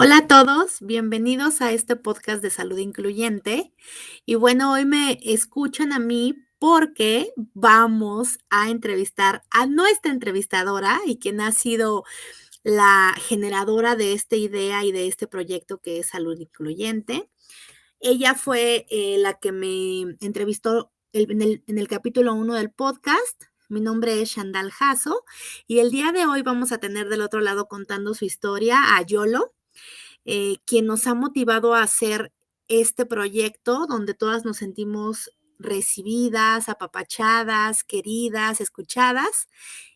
Hola a todos, bienvenidos a este podcast de salud incluyente. Y bueno, hoy me escuchan a mí porque vamos a entrevistar a nuestra entrevistadora y quien ha sido la generadora de esta idea y de este proyecto que es Salud Incluyente. Ella fue la que me entrevistó en el capítulo 1 del podcast. Mi nombre es Shandal Jasso y el día de hoy vamos a tener del otro lado contando su historia a Yolo, quien nos ha motivado a hacer este proyecto donde todas nos sentimos recibidas, apapachadas, queridas, escuchadas.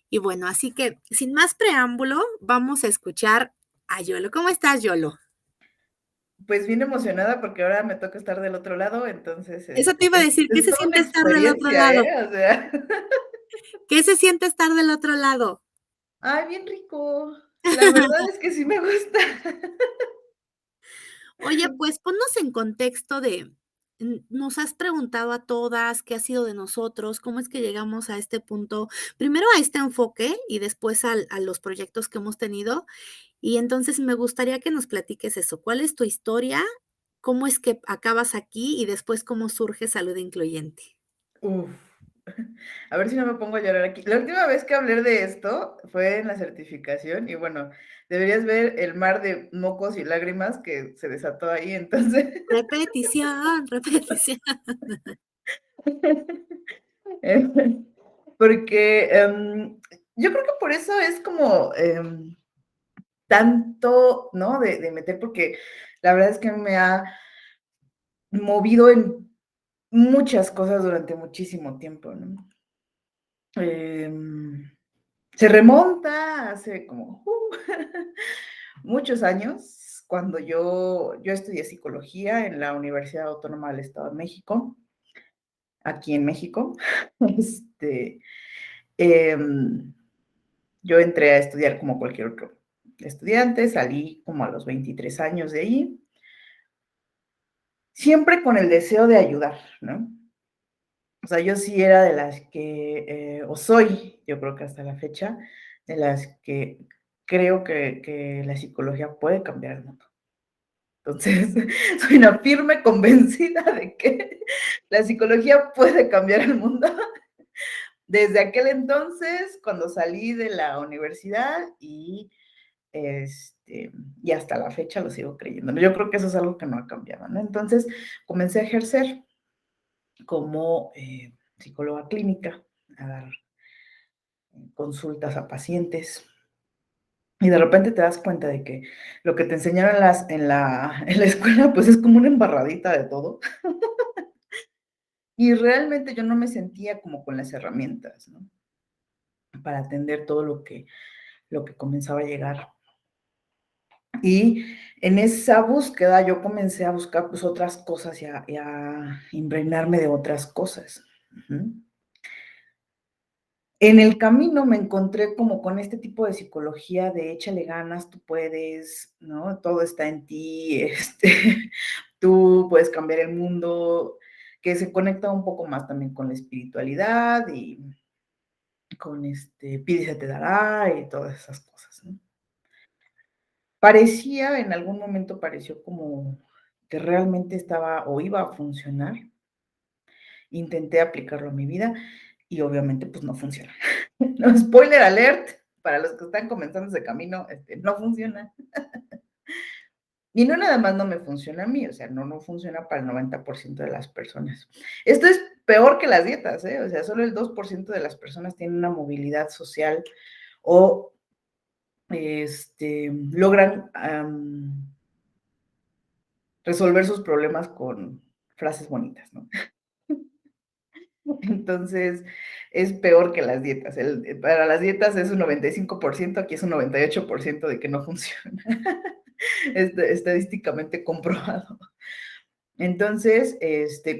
Y bueno, así que sin más preámbulo, vamos a escuchar a Yolo. ¿Cómo estás, Yolo? Pues bien emocionada porque ahora me toca estar del otro lado, entonces Eso te iba a decir, ¿qué es se toda una siente estar del otro experiencia, lado? ¿eh? O sea, ¿Qué se siente estar del otro lado? ay, bien rico. La verdad es que sí me gusta. Oye, pues ponnos en contexto de, nos has preguntado a todas qué ha sido de nosotros, cómo es que llegamos a este punto, primero a este enfoque y después a los proyectos que hemos tenido. Y entonces me gustaría que nos platiques eso. ¿Cuál es tu historia? ¿Cómo es que acabas aquí? Y después, ¿cómo surge Salud Incluyente? Uf. A ver si no me pongo a llorar aquí. La última vez que hablé de esto fue en la certificación y bueno, deberías ver el mar de mocos y lágrimas que se desató ahí, entonces. Repetición, repetición. Porque yo creo que por eso es como tanto, ¿no? De meter, porque la verdad es que me ha movido en muchas cosas durante muchísimo tiempo, ¿no? Em, Se remonta hace como muchos años, cuando yo estudié psicología en la Universidad Autónoma del Estado de México, aquí en México. Este, em, yo entré a estudiar como cualquier otro estudiante, salí como a los 23 años de ahí, siempre con el deseo de ayudar, ¿no? O sea, yo sí era de las que, o soy, yo creo que hasta la fecha, de las que creo que la psicología puede cambiar el mundo. Entonces, soy una firme convencida de que la psicología puede cambiar el mundo. Desde aquel entonces, cuando salí de la universidad este, y hasta la fecha lo sigo creyendo. Yo creo que eso es algo que no ha cambiado, ¿no? Entonces, comencé a ejercer como psicóloga clínica, a dar consultas a pacientes. Y de repente te das cuenta de que lo que te enseñaron en la escuela, pues es como una embarradita de todo. Y realmente yo no me sentía como con las herramientas, ¿no? Para atender todo lo que comenzaba a llegar. Y en esa búsqueda yo comencé a buscar pues otras cosas y a impregnarme de otras cosas. Ujú. En el camino me encontré como con este tipo de psicología de échale ganas, tú puedes, ¿no? Todo está en ti, tú puedes cambiar el mundo, que se conecta un poco más también con la espiritualidad y con pide y se te dará y todas esas cosas, ¿no? Parecía, en algún momento pareció como que realmente estaba o iba a funcionar. Intenté aplicarlo a mi vida y obviamente pues no funciona. No, spoiler alert, para los que están comenzando ese camino, no funciona. Y no nada más no me funciona a mí, o sea, no funciona para el 90% de las personas. Esto es peor que las dietas, ¿eh? O sea, solo el 2% de las personas tienen una movilidad social o logran resolver sus problemas con frases bonitas, ¿no? Entonces, es peor que las dietas. Para las dietas es un 95%, aquí es un 98% de que no funciona. Estadísticamente comprobado. Entonces,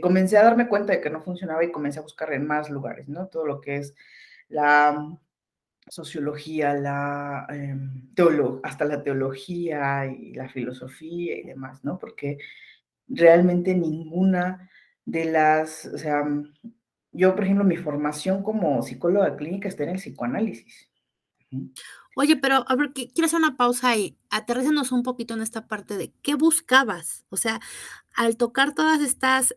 comencé a darme cuenta de que no funcionaba y comencé a buscar en más lugares, ¿no? Todo lo que es la sociología, hasta la teología y la filosofía y demás, ¿no? Porque realmente ninguna de las, o sea, yo, por ejemplo, mi formación como psicóloga clínica está en el psicoanálisis. Ujú. Oye, pero a ver, quiero hacer una pausa ahí. Aterrízanos un poquito en esta parte de, ¿qué buscabas? O sea, al tocar todas estas,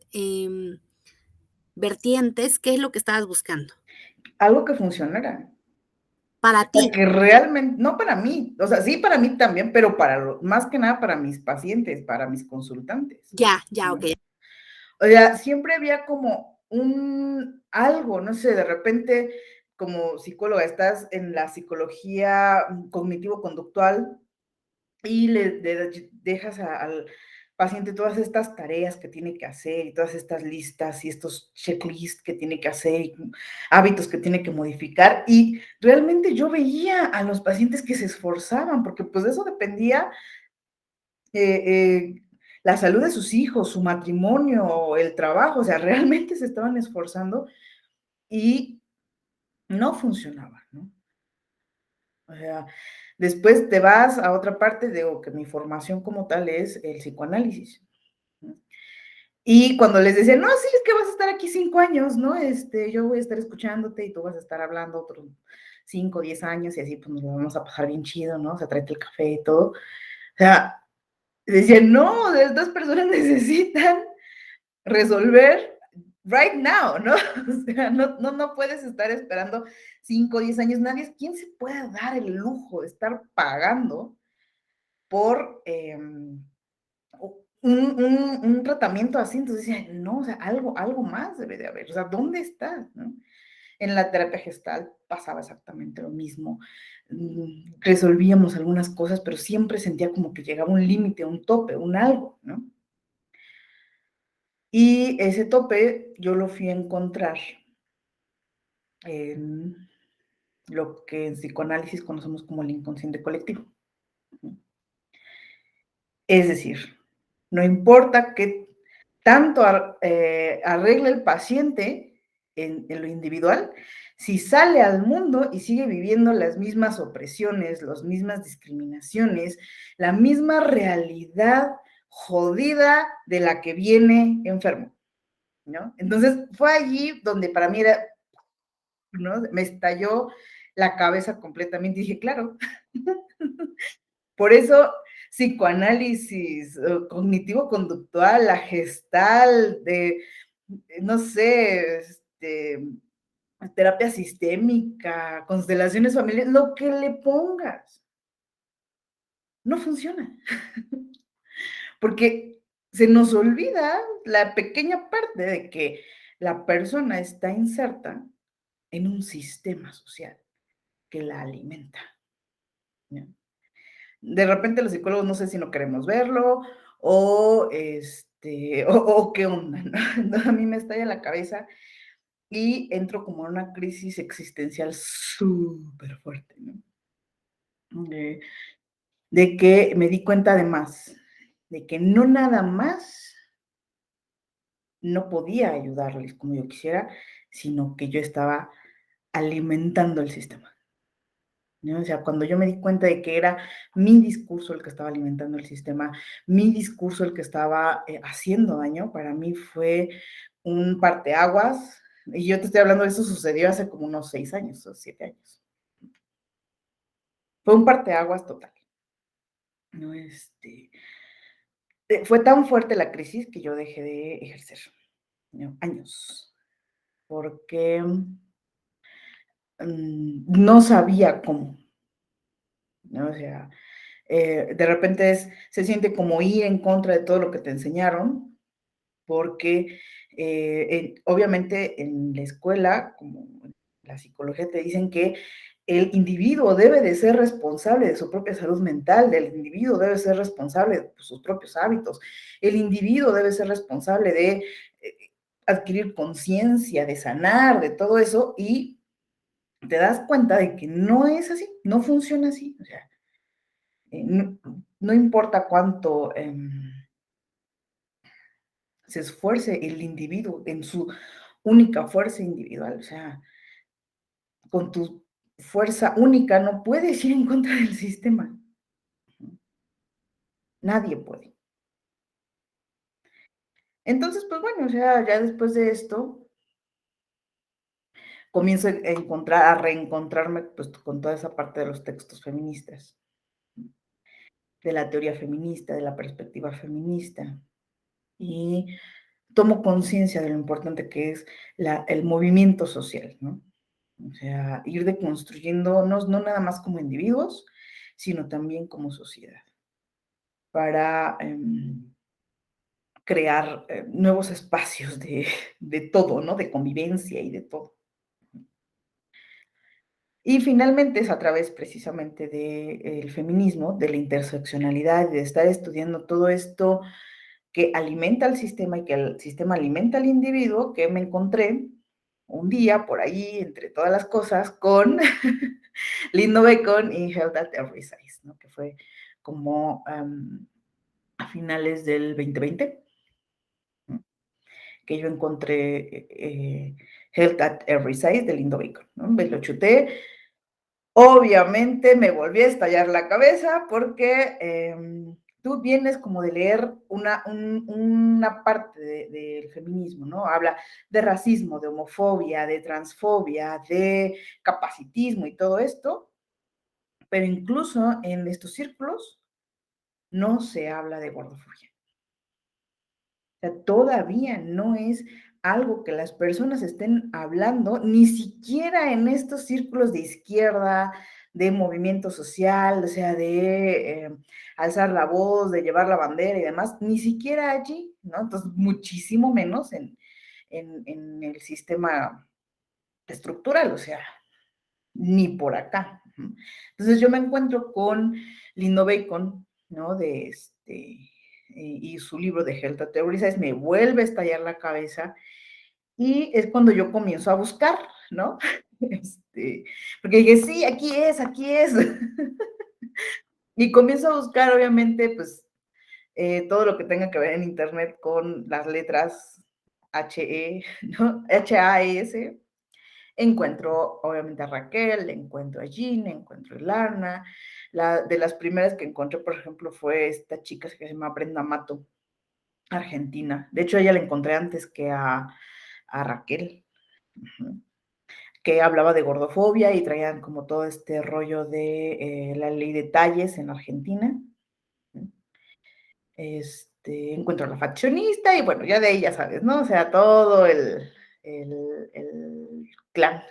vertientes, ¿qué es lo que estabas buscando? Algo que funcionara. Para O ti. sea, que realmente, no para mí, o sea, sí para mí también, pero más que nada para mis pacientes, para mis consultantes, Ya, ya, ¿no? okey. O sea, siempre había como algo, no sé, de repente, como psicóloga, estás en la psicología cognitivo-conductual y dejas al paciente todas estas tareas que tiene que hacer y todas estas listas y estos checklists que tiene que hacer y hábitos que tiene que modificar. Y realmente yo veía a los pacientes que se esforzaban, porque pues de eso dependía eh, eh, la salud de sus hijos, su matrimonio, el trabajo, o sea, realmente se estaban esforzando y no funcionaba, ¿no? O sea, después te vas a otra parte, digo que mi formación como tal es el psicoanálisis, ¿no? Y cuando les decía, no, sí, es que vas a estar aquí 5 años, ¿no? Yo voy a estar escuchándote y tú vas a estar hablando otros 5, 10 años y así pues nos lo vamos a pasar bien chido, ¿no? O sea, tráete el café y todo. O sea, decían, no, de estas personas necesitan resolver right now, ¿no? O sea, no puedes estar esperando 5 o 10 años. ¿Quién se puede dar el lujo de estar pagando por un tratamiento así? Entonces decía, no, o sea, algo más debe de haber. O sea, ¿dónde está? ¿No? En la terapia gestal pasaba exactamente lo mismo. Resolvíamos algunas cosas, pero siempre sentía como que llegaba un límite, un tope, un algo, ¿no? Y ese tope yo lo fui a encontrar en lo que en psicoanálisis conocemos como el inconsciente colectivo. Es decir, no importa qué tanto arregle el paciente en lo individual, si sale al mundo y sigue viviendo las mismas opresiones, las mismas discriminaciones, la misma realidad jodida de la que viene enfermo, ¿no? Entonces fue allí donde para mí era, ¿no? Me estalló la cabeza completamente y dije, claro, por eso psicoanálisis, cognitivo-conductual, la gestal, no sé, terapia sistémica, constelaciones familiares, lo que le pongas, no funciona, porque se nos olvida la pequeña parte de que la persona está inserta en un sistema social que la alimenta, ¿no? De repente los psicólogos no sé si no queremos verlo o qué onda, ¿no? Entonces a mí me estalla la cabeza y entro como en una crisis existencial súper fuerte, ¿no? De, de que me di cuenta de más, de que no nada más no podía ayudarles como yo quisiera, sino que yo estaba alimentando el sistema, ¿no? O sea, cuando yo me di cuenta de que era mi discurso el que estaba alimentando el sistema, mi discurso el que estaba haciendo daño, para mí fue un parteaguas. Y yo te estoy hablando de eso, sucedió hace como unos 6 años o 7 años. Fue un parteaguas total, ¿no? Fue tan fuerte la crisis que yo dejé de ejercer, ¿no? Años, porque no sabía cómo, ¿no? O sea, de repente se siente como ir en contra de todo lo que te enseñaron, porque obviamente en la escuela, como en la psicología, te dicen que el individuo debe de ser responsable de su propia salud mental, el individuo debe ser responsable de sus propios hábitos, el individuo debe ser responsable de adquirir conciencia, de sanar, de todo eso, y te das cuenta de que no es así, no funciona así. O sea, no, no importa cuánto se esfuerce el individuo en su única fuerza individual, o sea, con tu fuerza única no puedes ir en contra del sistema. Nadie puede. Entonces, pues bueno, o sea, ya después de esto, comienzo a reencontrarme, pues, con toda esa parte de los textos feministas, de la teoría feminista, de la perspectiva feminista, y tomo conciencia de lo importante que es el movimiento social, ¿no? O sea, ir deconstruyéndonos, no nada más como individuos, sino también como sociedad, para crear nuevos espacios de todo, ¿no? De convivencia y de todo. Y finalmente es a través precisamente del feminismo, de la interseccionalidad, de estar estudiando todo esto que alimenta al sistema y que el sistema alimenta al individuo, que me encontré un día por ahí, entre todas las cosas, con Lindo Bacon y Health at Every Size, ¿no? Que fue como a finales del 2020, ¿no? Que yo encontré Health at Every Size de Lindo Bacon, ¿no? Me lo chuté. Obviamente me volví a estallar la cabeza porque tú vienes como de leer una parte del feminismo, ¿no? Habla de racismo, de homofobia, de transfobia, de capacitismo y todo esto, pero incluso en estos círculos no se habla de gordofobia. O sea, todavía no es algo que las personas estén hablando, ni siquiera en estos círculos de izquierda, de movimiento social, o sea, de alzar la voz, de llevar la bandera y demás, ni siquiera allí, ¿no? Entonces, muchísimo menos en el sistema estructural, o sea, ni por acá. Entonces, yo me encuentro con Lindo Bacon, ¿no? Y su libro de Health at Every Size me vuelve a estallar la cabeza y es cuando yo comienzo a buscar, ¿no? Porque dije, sí, aquí es, aquí es. Y comienzo a buscar, obviamente, pues, todo lo que tenga que ver en internet con las letras HE, ¿no? HAS. Encuentro, obviamente, a Raquel, encuentro a Jean, encuentro a Ilana. De las primeras que encontré, por ejemplo, fue esta chica que se llama Brenda Mato, argentina. De hecho, a ella la encontré antes que a Raquel, que hablaba de gordofobia y traían como todo este rollo de la ley de talles en Argentina. Encuentro a la faccionista y bueno, ya de ahí ya sabes, ¿no? O sea, todo el clan.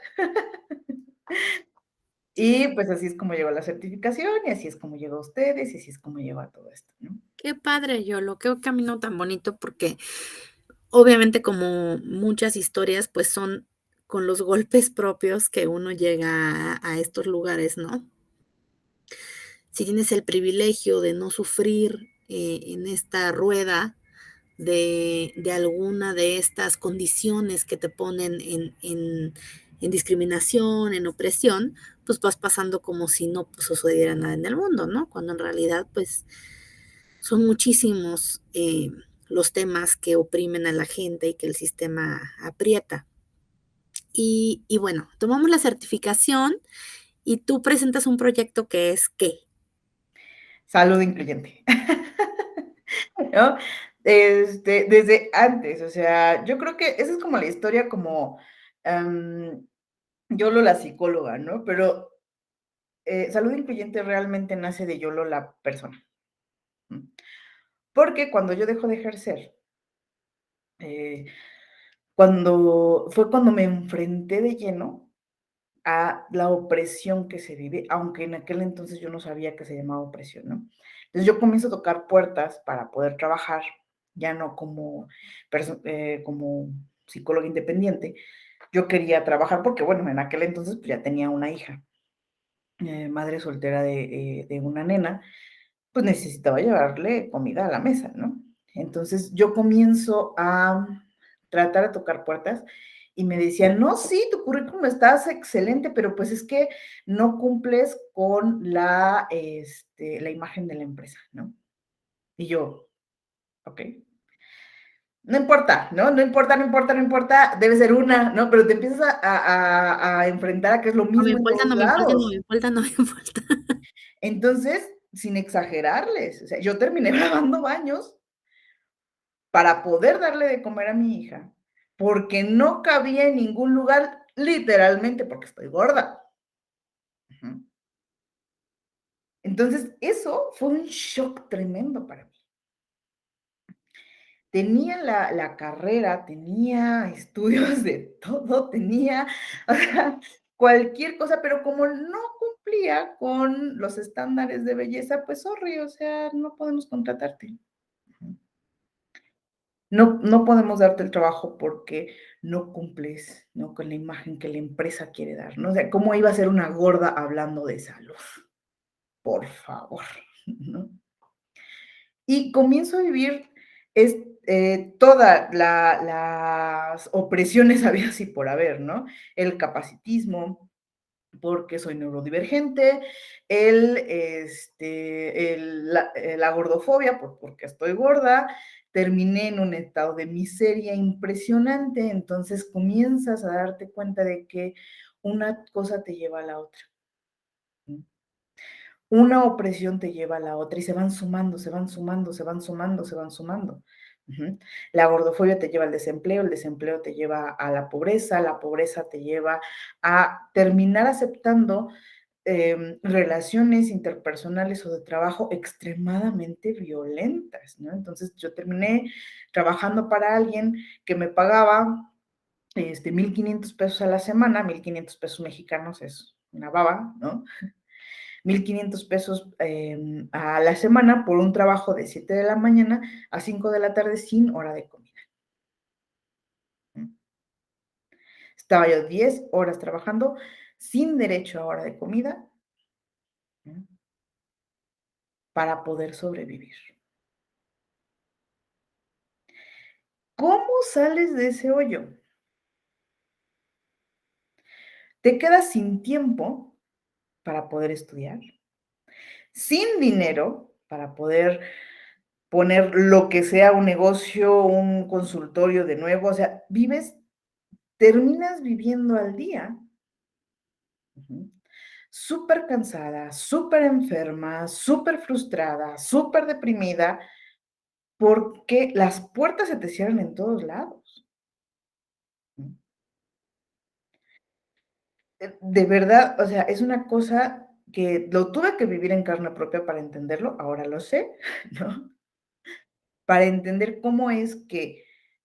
Y pues así es como llegó la certificación y así es como llegó a ustedes y así es como llegó a todo esto, ¿no? Qué padre, Yolo, qué camino tan bonito, porque obviamente, como muchas historias, pues, son con los golpes propios que uno llega a estos lugares, ¿no? Si tienes el privilegio de no sufrir, en esta rueda de alguna de estas condiciones que te ponen en discriminación, en opresión, pues, vas pasando como si no, pues, sucediera nada en el mundo, ¿no? Cuando en realidad, pues, son muchísimos, los temas que oprimen a la gente y que el sistema aprieta. Y bueno, tomamos la certificación y tú presentas un proyecto que es, ¿qué? Salud incluyente, ¿no? Desde antes, o sea, yo creo que esa es como la historia como Yolo la psicóloga, ¿no? Pero salud incluyente realmente nace de Yolo la persona. Porque cuando yo dejo de ejercer, eh, cuando me enfrenté de lleno a la opresión que se vive, aunque en aquel entonces yo no sabía que se llamaba opresión, ¿no? Entonces yo comienzo a tocar puertas para poder trabajar, ya no como psicóloga independiente. Yo quería trabajar porque, bueno, en aquel entonces pues ya tenía una hija, madre soltera de una nena, pues necesitaba llevarle comida a la mesa, ¿no? Entonces yo comienzo a tratar de tocar puertas y me decían, no, sí, tu currículum estás excelente, pero pues es que no cumples con la imagen de la empresa, ¿no? Y yo, ok, no importa, ¿no? No importa, no importa, no importa, debe ser una, ¿no? Pero te empiezas a enfrentar a que es lo No me mismo en importa, todos no me importa, no me lados. importa, no me importa. Entonces, sin exagerarles, o sea, yo terminé lavando baños para poder darle de comer a mi hija, porque no cabía en ningún lugar. literalmente porque estoy gorda. Ujú. Entonces, eso fue un shock tremendo para mí. Tenía la carrera, tenía estudios de todo, tenía, o sea, cualquier cosa, pero como no cumplía con los estándares de belleza, pues sorry, o sea, no podemos contratarte. Ujú. No podemos darte el trabajo porque no cumples, ¿no?, con la imagen que la empresa quiere dar, ¿no? O sea, ¿cómo iba a ser una gorda hablando de salud? Por favor, ¿no? Y comienzo a vivir es toda las opresiones habidas y por haber, ¿no? El capacitismo, porque soy neurodivergente, la gordofobia, porque estoy gorda, terminé en un estado de miseria impresionante, entonces comienzas a darte cuenta de que una cosa te lleva a la otra. Una opresión te lleva a la otra y se van sumando, se van sumando, se van sumando, se van sumando. Ujú. La gordofobia te lleva al desempleo, el desempleo te lleva a la pobreza te lleva a terminar aceptando relaciones interpersonales o de trabajo extremadamente violentas, ¿no? Entonces yo terminé trabajando para alguien que me pagaba 1,500 pesos a la semana, 1,500 pesos mexicanos es una baba, ¿no? 1,500 pesos a la semana por un trabajo de 7 de la mañana a 5 de la tarde sin hora de comida. ¿Mm? Estaba yo 10 horas trabajando sin derecho a hora de comida, ¿mm?, para poder sobrevivir. ¿Cómo sales de ese hoyo? Te quedas sin tiempo para poder estudiar, sin dinero para poder poner lo que sea, un negocio, un consultorio de nuevo, o sea, terminas viviendo al día. Ujú. Súper cansada, súper enferma, súper frustrada, súper deprimida, porque las puertas se te cierran en todos lados. Mm. De verdad, o sea, es una cosa que lo tuve que vivir en carne propia para entenderlo, ahora lo sé, ¿no? Para entender cómo es que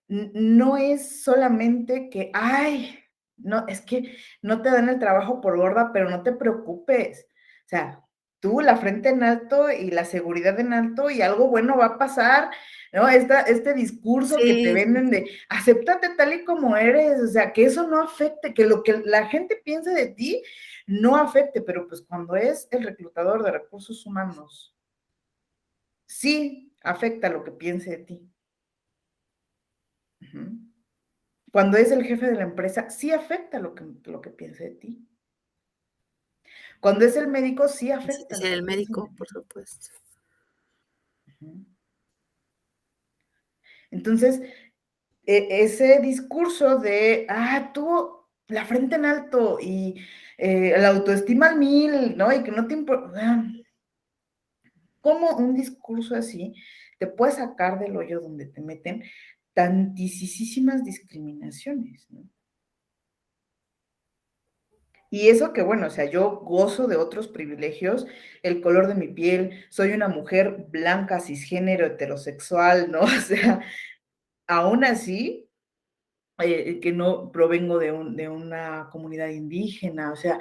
no es solamente que, ay, no, es que no te dan el trabajo por gorda, pero no te preocupes. O sea, tú la frente en alto y la seguridad en alto y algo bueno va a pasar, ¿no? Este discurso que te Sí, sí, venden sí. de acéptate tal y como eres, o sea, que eso no afecte, que lo que la gente piense de ti no afecte, pero pues cuando es el reclutador de recursos humanos, sí afecta lo que piense de ti. Ujú. Cuando es el jefe de la empresa, sí afecta lo que piense de ti. Cuando es el médico, sí Sí, afecta lo ser que el piense de médico, ti. por supuesto. Ujú. Entonces, ese discurso de, tú la frente en alto y la autoestima al 1000, ¿no? Y que no te importa. ¿Cómo un discurso así te puede sacar del hoyo donde te meten tantisísimas discriminaciones, ¿no? Y eso que, bueno, o sea, yo gozo de otros privilegios, el color de mi piel, soy una mujer blanca, cisgénero, heterosexual, ¿no? O sea, aún así, que no provengo de una comunidad indígena, o sea,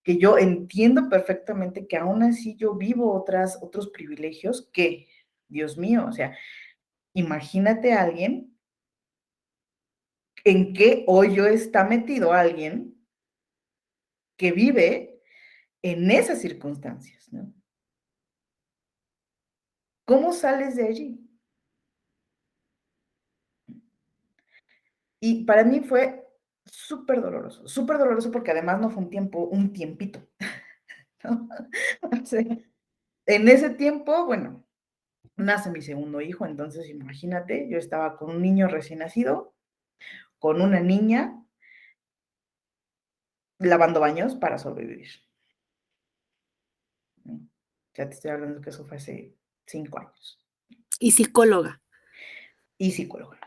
que yo entiendo perfectamente que aún así yo vivo otros privilegios que, Dios mío, o sea, imagínate a alguien en qué hoyo está metido alguien que vive en esas circunstancias, ¿no? ¿Cómo sales de allí? Y para mí fue súper doloroso porque además no fue un tiempo, un tiempito, ¿no? O sea, en ese tiempo, bueno, nace mi segundo hijo, entonces imagínate, yo estaba con un niño recién nacido, con una niña, lavando baños para sobrevivir, ¿no? Ya te estoy hablando que eso fue hace 5 años. Y psicóloga. Y psicóloga.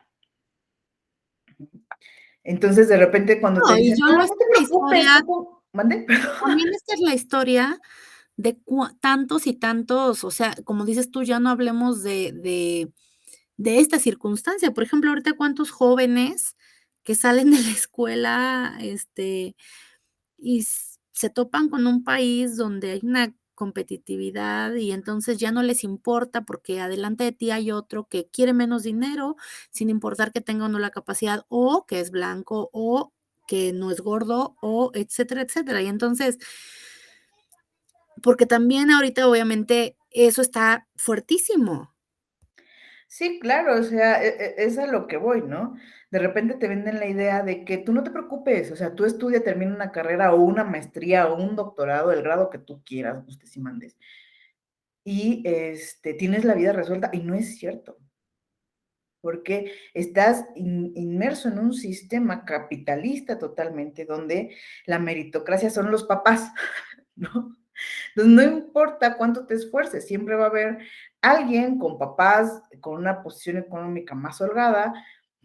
Entonces, de repente, cuando te No, y dicen: yo "No, lo no esta te es la preocupes, historia, tú con", ¿mande? también esta es la historia de tantos y tantos, o sea, como dices tú, ya no hablemos de esta circunstancia. Por ejemplo, ahorita cuántos jóvenes que salen de la escuela, y se topan con un país donde hay una competitividad y entonces ya no les importa porque adelante de ti hay otro que quiere menos dinero, sin importar que tenga o no la capacidad, o que es blanco, o que no es gordo, o etcétera, etcétera. Y entonces, porque también ahorita obviamente eso está fuertísimo. Sí, claro, o sea, es a lo que voy, ¿no? De repente te venden la idea de que tú no te preocupes, o sea, tú estudia, termina una carrera o una maestría o un doctorado, el grado que tú quieras, gustes y mandes, y, tienes la vida resuelta, y no es cierto, porque estás inmerso en un sistema capitalista totalmente, donde la meritocracia son los papás, ¿no? Entonces, no importa cuánto te esfuerces, siempre va a haber alguien con papás con una posición económica más holgada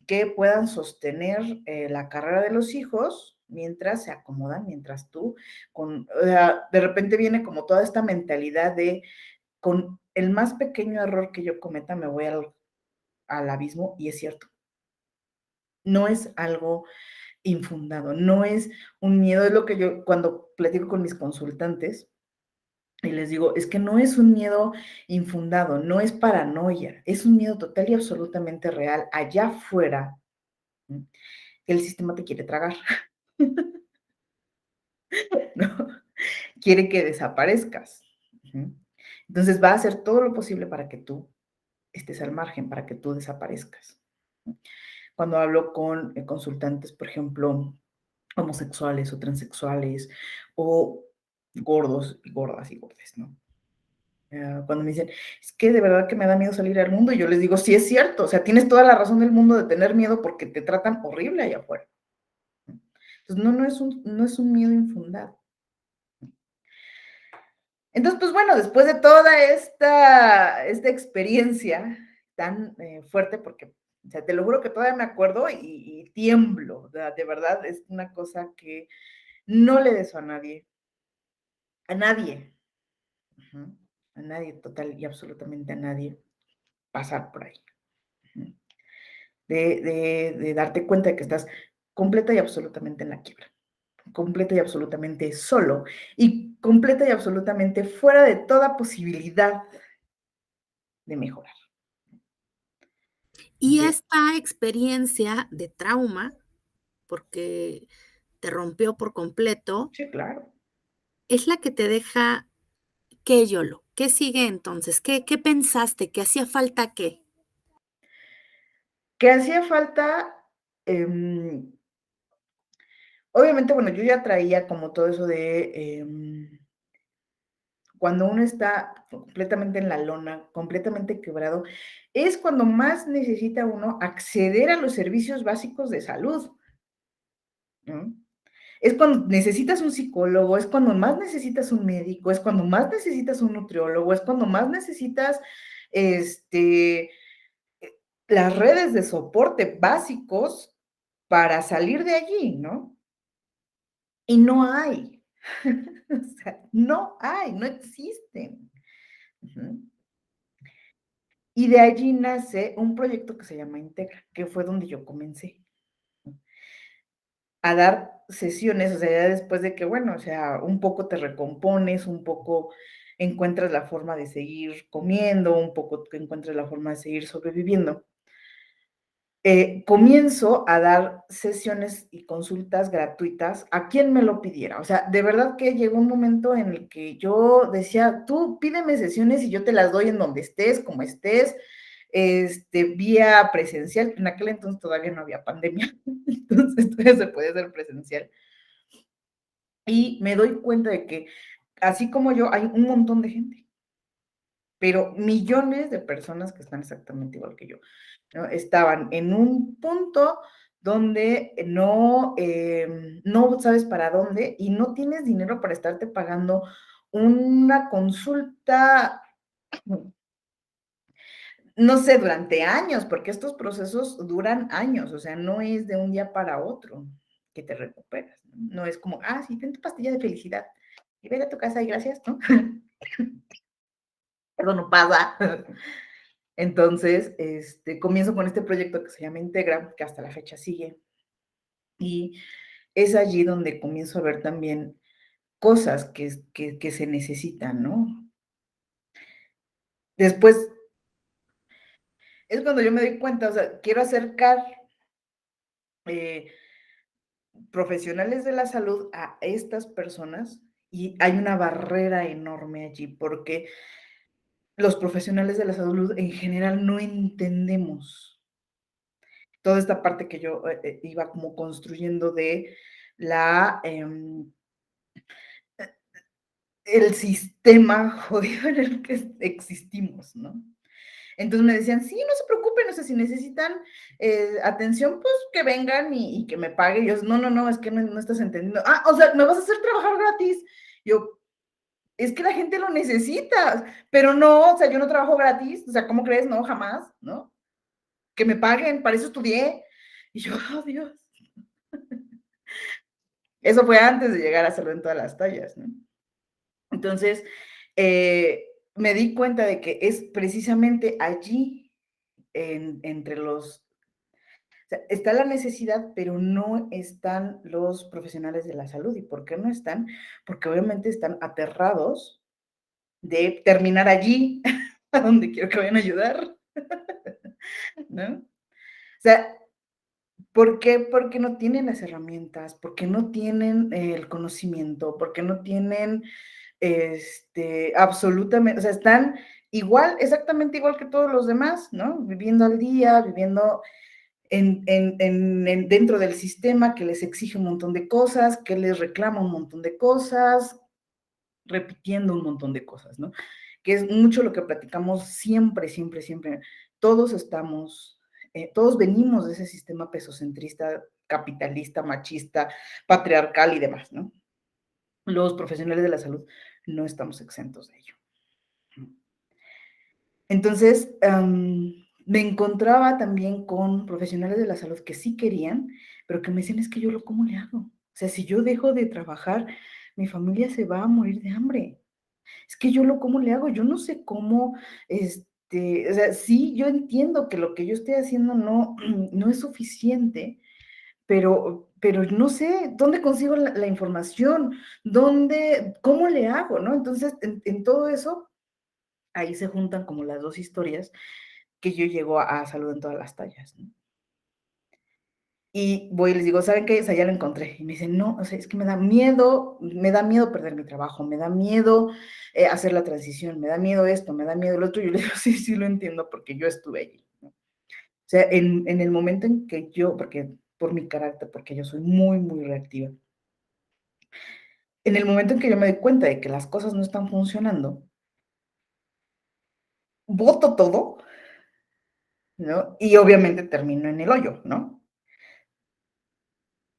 que puedan sostener la carrera de los hijos mientras se acomodan, mientras tú, de repente viene como toda esta mentalidad de, con el más pequeño error que yo cometa, me voy al abismo, y es cierto, no es algo infundado, no es un miedo, es lo que yo cuando platico con mis consultantes, y les digo, es que no es un miedo infundado, no es paranoia, es un miedo total y absolutamente real. Allá afuera, ¿no? El sistema te quiere tragar, ¿no? Quiere que desaparezcas. Ujú. Entonces va a hacer todo lo posible para que tú estés al margen, para que tú desaparezcas. Cuando hablo con consultantes, por ejemplo, homosexuales o transexuales o gordos y gordas y gordes, ¿no? Cuando me dicen, es que de verdad que me da miedo salir al mundo, y yo les digo, sí es cierto, o sea, tienes toda la razón del mundo de tener miedo porque te tratan horrible allá afuera. Entonces, no es un miedo infundado. Entonces, pues bueno, después de toda esta experiencia tan fuerte, porque, o sea, te lo juro que todavía me acuerdo y tiemblo, de verdad, es una cosa que no le deseo a nadie, ujú, a nadie, total y absolutamente a nadie, pasar por ahí. Ujú. De darte cuenta de que estás completa y absolutamente en la quiebra, completa y absolutamente solo y completa y absolutamente fuera de toda posibilidad de mejorar. Y De esta experiencia de trauma, porque te rompió por completo, sí, claro. es la que te deja, ¿qué, Yolo? ¿Qué sigue entonces? ¿Qué pensaste? ¿Que hacía falta qué? ¿Qué hacía falta? Em, obviamente, bueno, yo ya traía como todo eso de, cuando uno está completamente en la lona, completamente quebrado, es cuando más necesita uno acceder a los servicios básicos de salud, ¿no? Es cuando necesitas un psicólogo, es cuando más necesitas un médico, es cuando más necesitas un nutriólogo, es cuando más necesitas, este, las redes de soporte básicos para salir de allí, ¿no? Y no hay. O sea, no hay, no existen. Ujú. Y de allí nace un proyecto que se llama Integra, que fue donde yo comencé a dar sesiones, o sea, ya después de que, bueno, o sea, un poco te recompones, un poco encuentras la forma de seguir comiendo, un poco que encuentras la forma de seguir sobreviviendo. Comienzo a dar sesiones y consultas gratuitas a quien me lo pidiera. O sea, de verdad que llegó un momento en el que yo decía, tú pídeme sesiones y yo te las doy en donde estés, como estés, vía presencial. En aquel entonces todavía no había pandemia, entonces todavía se puede hacer presencial. Y me doy cuenta de que, así como yo, hay un montón de gente, pero millones de personas que están exactamente igual que yo, ¿no? Estaban en un punto donde no sabes para dónde y no tienes dinero para estarte pagando una consulta no sé, durante años, porque estos procesos duran años, o sea, no es de un día para otro que te recuperas, ¿no? No es como, ah, sí, ten tu pastilla de felicidad y vete a tu casa y gracias, ¿no? Eso no pasa. Entonces, comienzo con este proyecto que se llama Integra, que hasta la fecha sigue, y es allí donde comienzo a ver también cosas que se necesitan, ¿no? Después es cuando yo me doy cuenta, o sea, quiero acercar eh, profesionales de la salud a estas personas y hay una barrera enorme allí porque los profesionales de la salud en general no entendemos toda esta parte que yo iba como construyendo de la, el sistema jodido en el que existimos, ¿no? Entonces me decían, sí, no se preocupen, o sea, si necesitan atención, pues que vengan y que me paguen. Y yo, no, no, no, es que no, no estás entendiendo. Ah, o sea, me vas a hacer trabajar gratis. Yo, es que la gente lo necesita, pero no, o sea, yo no trabajo gratis, o sea, ¿cómo crees? No, jamás, ¿no? Que me paguen, para eso estudié. Y yo, oh, Dios. Eso fue antes de llegar a hacerlo en todas las tallas, ¿no? Entonces, me di cuenta de que es precisamente allí, entre los sea, está la necesidad, pero no están los profesionales de la salud. ¿Y por qué no están? Porque obviamente están aterrados de terminar allí, a donde quiero que vayan a ayudar, ¿no? O sea, ¿por qué? Porque no tienen las herramientas, porque no tienen el conocimiento, porque no tienen, absolutamente, o sea, están igual, exactamente igual que todos los demás, ¿no? Viviendo al día, viviendo dentro del sistema que les exige un montón de cosas, que les reclama un montón de cosas, repitiendo un montón de cosas, ¿no? Que es mucho lo que platicamos siempre, siempre, siempre. Todos estamos, todos venimos de ese sistema pesocentrista, capitalista, machista, patriarcal y demás, ¿no? Los profesionales de la salud no estamos exentos de ello. Entonces, me encontraba también con profesionales de la salud que sí querían, pero que me decían, es que yo, ¿cómo le hago? O sea, si yo dejo de trabajar, mi familia se va a morir de hambre. Es que yo, ¿cómo le hago? Yo no sé cómo, o sea, sí, yo entiendo que lo que yo estoy haciendo no, no es suficiente, pero no sé dónde consigo la información, dónde, cómo le hago, ¿no? Entonces, en todo eso, ahí se juntan como las dos historias que yo llego a salud en todas las tallas, ¿no? Y voy y les digo, ¿saben qué? O sea, ya lo encontré. Y me dicen, no, o sea, es que me da miedo perder mi trabajo, me da miedo hacer la transición, me da miedo esto, me da miedo el otro. Y yo le digo, sí, sí lo entiendo porque yo estuve allí, ¿no? O sea, en el momento en que yo, porque por mi carácter, porque yo soy muy, muy reactiva, en el momento en que yo me doy cuenta de que las cosas no están funcionando, boto todo, ¿no? Y obviamente termino en el hoyo, ¿no?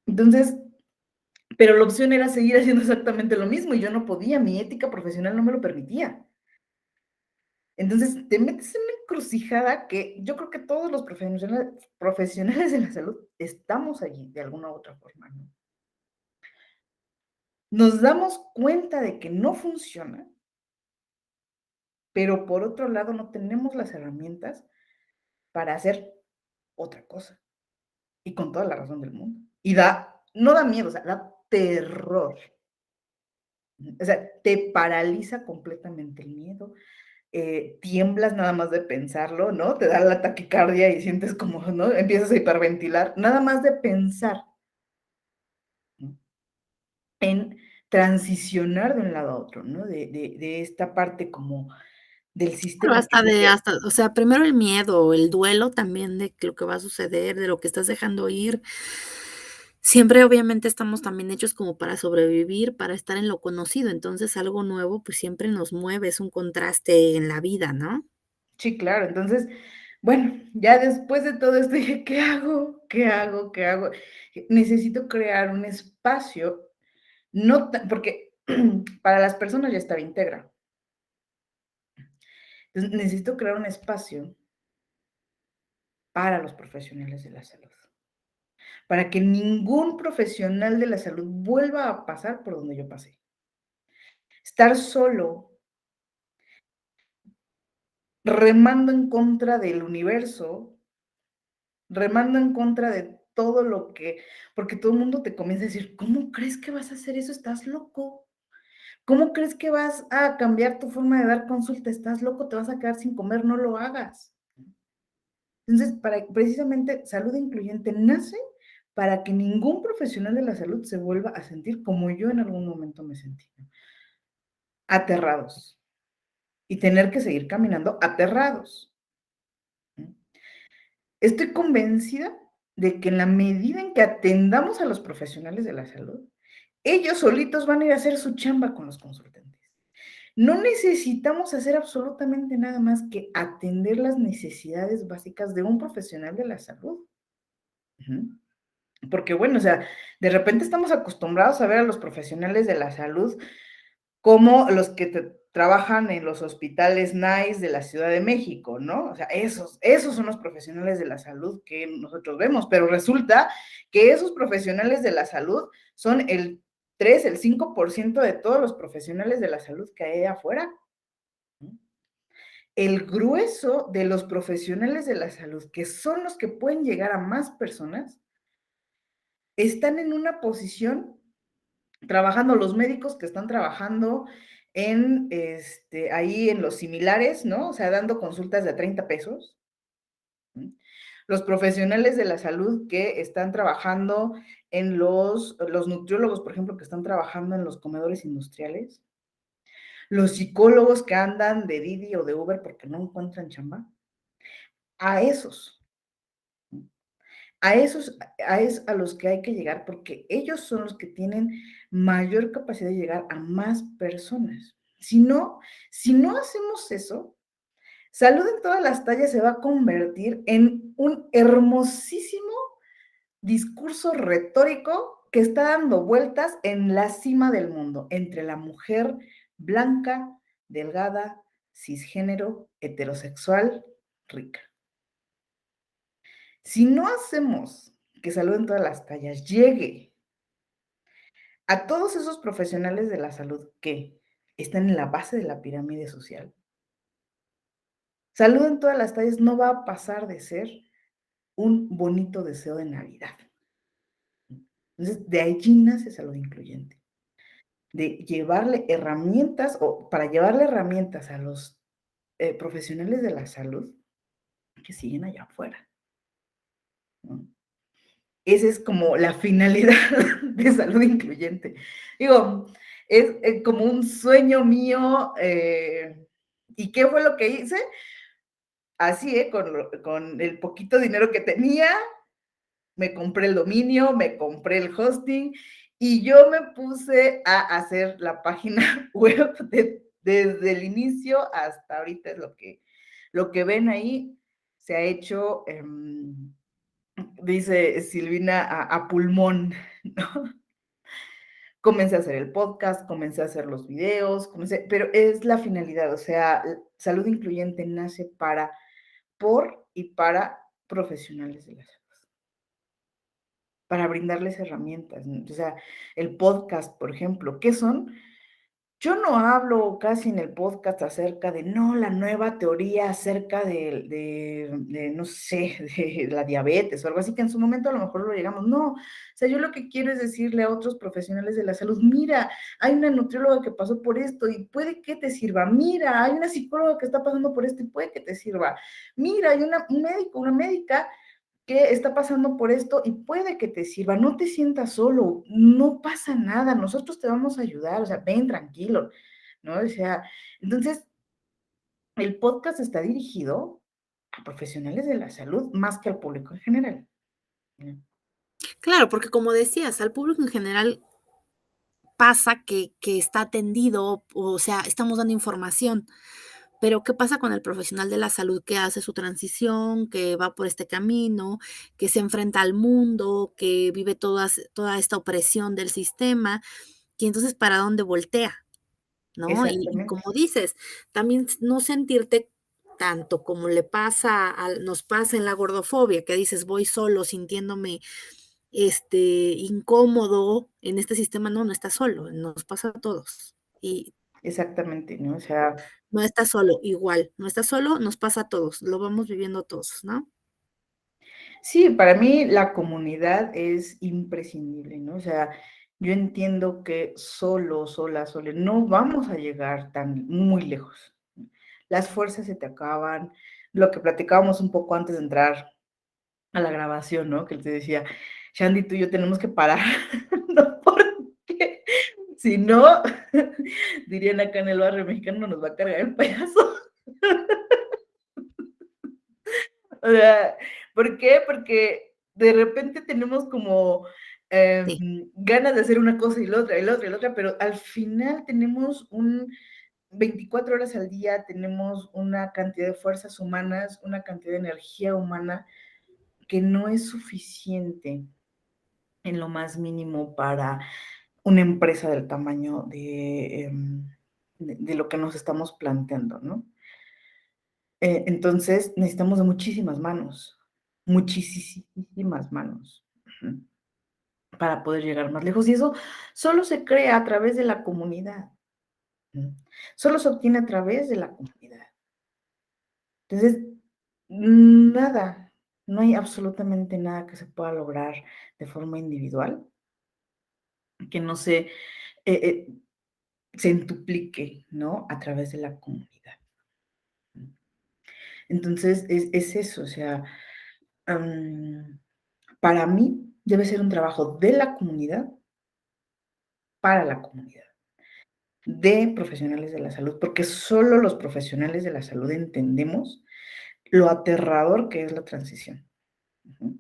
Entonces, pero la opción era seguir haciendo exactamente lo mismo y yo no podía, mi ética profesional no me lo permitía. Entonces, te metes en una encrucijada que yo creo que todos los profesionales de la salud estamos allí de alguna u otra forma, ¿no? Nos damos cuenta de que no funciona, pero por otro lado no tenemos las herramientas para hacer otra cosa. Y con toda la razón del mundo. Y no da miedo, o sea, da terror. O sea, te paraliza completamente el miedo, tiemblas nada más de pensarlo, ¿no? Te da la taquicardia y sientes como, ¿no? Empiezas a hiperventilar, nada más de pensar, ¿no? En transicionar de un lado a otro, ¿no? De esta parte como del Pero sistema que dice, hasta, o sea, primero el miedo, el duelo también de lo que va a suceder, de lo que estás dejando ir. Siempre, obviamente, estamos también hechos como para sobrevivir, para estar en lo conocido, entonces algo nuevo, pues, siempre nos mueve, es un contraste en la vida, ¿no? sí, claro, entonces, bueno, ya después de todo esto dije, ¿qué hago? ¿Qué hago? ¿Qué hago? Necesito crear un espacio, no, porque para las personas ya estaba íntegra. Entonces, necesito crear un espacio para los profesionales de la salud, para que ningún profesional de la salud vuelva a pasar por donde yo pasé. Estar solo, remando en contra del universo, remando en contra de todo lo que, porque todo el mundo te comienza a decir, ¿cómo crees que vas a hacer eso? Estás loco. ¿Cómo crees que vas a cambiar tu forma de dar consulta? Estás loco, te vas a quedar sin comer, no lo hagas. Entonces, precisamente, salud incluyente nace para que ningún profesional de la salud se vuelva a sentir como yo en algún momento me sentí, ¿no? Aterrados y tener que seguir caminando aterrados, ¿no? Estoy convencida de que en la medida en que atendamos a los profesionales de la salud, ellos solitos van a ir a hacer su chamba con los consultantes. No necesitamos hacer absolutamente nada más que atender las necesidades básicas de un profesional de la salud. Ujú. Porque bueno, o sea, de repente estamos acostumbrados a ver a los profesionales de la salud como los que trabajan en los hospitales NICE de la Ciudad de México, ¿no? O sea, esos son los profesionales de la salud que nosotros vemos, pero resulta que esos profesionales de la salud son el 3, el 5% de todos los profesionales de la salud que hay afuera, ¿no? El grueso de los profesionales de la salud, que son los que pueden llegar a más personas, están en una posición trabajando, los médicos que están trabajando en, ahí en los similares, ¿no? O sea, dando consultas de a 30 pesos. ¿Sí? Los profesionales de la salud que están trabajando en los nutriólogos, por ejemplo, que están trabajando en los comedores industriales. Los psicólogos que andan de Didi o de Uber porque no encuentran chamba. A esos, a esos, a los que hay que llegar, porque ellos son los que tienen mayor capacidad de llegar a más personas. Si no hacemos eso, salud en todas las tallas se va a convertir en un hermosísimo discurso retórico que está dando vueltas en la cima del mundo, entre la mujer blanca, delgada, cisgénero, heterosexual, rica. Si no hacemos que salud en todas las tallas llegue a todos esos profesionales de la salud que están en la base de la pirámide social, salud en todas las tallas no va a pasar de ser un bonito deseo de Navidad. Entonces, de allí nace salud incluyente, de llevarle herramientas o para llevarle herramientas a los profesionales de la salud que siguen allá afuera, ¿no? Esa es como la finalidad de salud incluyente. Digo, es como un sueño mío. ¿Y qué fue lo que hice? Así, con el poquito dinero que tenía, me compré el dominio, me compré el hosting y yo me puse a hacer la página web desde el inicio hasta ahorita. Es lo que ven ahí se ha hecho, dice Silvina, a pulmón, ¿no? Comencé a hacer el podcast, comencé a hacer los videos, pero es la finalidad, o sea, salud incluyente nace por y para profesionales de la salud, para brindarles herramientas, ¿no? O sea, el podcast, por ejemplo, ¿qué son? Yo no hablo casi en el podcast acerca de, no, la nueva teoría acerca no sé, de la diabetes o algo así, que en su momento a lo mejor lo llegamos. No, o sea, yo lo que quiero es decirle a otros profesionales de la salud, mira, hay una nutrióloga que pasó por esto y puede que te sirva. Mira, hay una psicóloga que está pasando por esto y puede que te sirva. Mira, hay un médico, una médica que está pasando por esto y puede que te sirva. No te sientas solo, no pasa nada, nosotros te vamos a ayudar, o sea, ven tranquilo, ¿no? O sea, entonces, el podcast está dirigido a profesionales de la salud más que al público en general, ¿no? Claro, porque como decías, al público en general pasa que está atendido, o sea, estamos dando información, pero ¿qué pasa con el profesional de la salud que hace su transición, que va por este camino, que se enfrenta al mundo, que vive toda esta opresión del sistema, y entonces para dónde voltea, ¿no? Y Exactamente. como dices, también no sentirte tanto como le pasa nos pasa en la gordofobia, que dices: "Voy solo sintiéndome, incómodo en este sistema", no, no estás solo, nos pasa a todos. Y exactamente, ¿no? O sea, no estás solo, igual, no estás solo, nos pasa a todos, lo vamos viviendo todos, ¿no? sí, para mí la comunidad es imprescindible, ¿no? O sea, yo entiendo que solo, sola, sole, no vamos a llegar tan muy lejos. Las fuerzas se te acaban, lo que platicábamos un poco antes de entrar a la grabación, ¿no? Que te decía, Shandy, tú y yo tenemos que parar, ¿no? Porque si no, dirían acá en el barrio mexicano, nos va a cargar el payaso. O sea, ¿por qué? Porque de repente tenemos como Sí. ganas de hacer una cosa y la otra, y la otra, y la otra, pero al final tenemos 24 horas al día, tenemos una cantidad de fuerzas humanas, una cantidad de energía humana que no es suficiente en lo más mínimo para una empresa del tamaño de lo que nos estamos planteando, ¿no? Entonces, necesitamos de muchísimas manos, muchísimas manos, ujú, para poder llegar más lejos. Y eso solo se crea a través de la comunidad, ¿no? Solo se obtiene a través de la comunidad. Entonces, nada, no hay absolutamente nada que se pueda lograr de forma individual que no eh, se entuplique, ¿no? A través de la comunidad. Entonces, es eso, o sea, am, para mí debe ser un trabajo de la comunidad para la comunidad, de profesionales de la salud, porque solo los profesionales de la salud entendemos lo aterrador que es la transición. Ujú.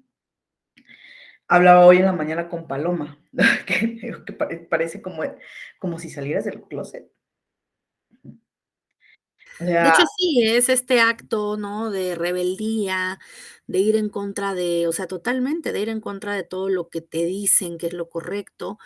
Hablaba hoy en la mañana con Paloma, que parece como si salieras del closet. O De sea, hecho, sí, es este acto, ¿no?, de rebeldía, de ir en contra de, o sea, totalmente, de ir en contra de todo lo que te dicen que es lo correcto.